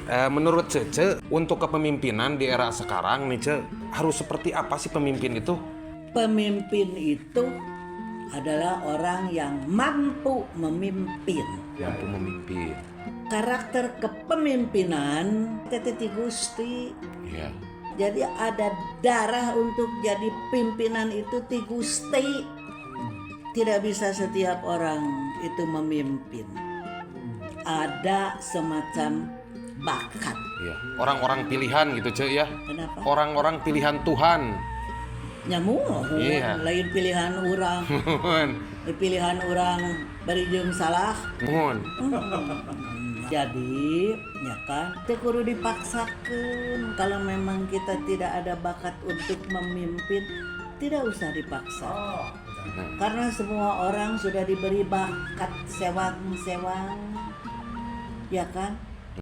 Menurut Cece, untuk kepemimpinan di era sekarang nih Ce, harus seperti apa sih pemimpin itu? Pemimpin itu adalah orang yang mampu memimpin. Mampu memimpin. Karakter kepemimpinan Titi Gusti. Iya. Jadi ada darah untuk jadi pimpinan itu Ti Gusti. Tidak bisa setiap orang itu memimpin. Ada semacam bakat. Iya. Orang-orang pilihan gitu Ce ya. Kenapa? Orang-orang pilihan Tuhan. Nyamuk, Iya. lain pilihan orang, Mohon. pilihan orang berijung salah. Mohon. Jadi, ya kan, itu kudu dipaksakan. Kalau memang kita tidak ada bakat untuk memimpin, tidak usah dipaksa. Karena semua orang sudah diberi bakat sewang-sewang, ya kan?